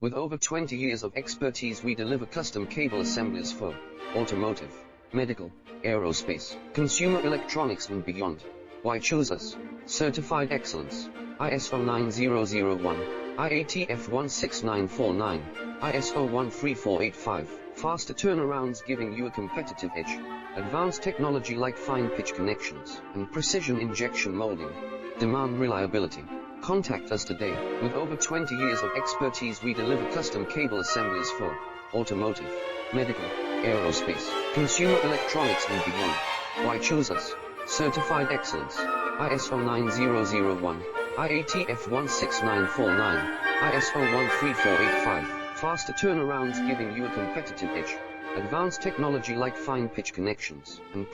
With over 20 years of expertise, we deliver custom cable assemblies for automotive, medical, aerospace, consumer electronics and beyond. Why choose us? Certified excellence, ISO 9001, IATF 16949, ISO 13485, faster turnarounds giving you a competitive edge, advanced technology like fine pitch connections, and precision injection molding. Demand reliability. Contact us today. With over 20 years of expertise, we deliver custom cable assemblies for automotive, medical, aerospace, consumer electronics and beyond. Why choose us? Certified excellence, ISO 9001, IATF 16949, ISO 13485, faster turnarounds giving you a competitive edge, advanced technology like fine pitch connections, and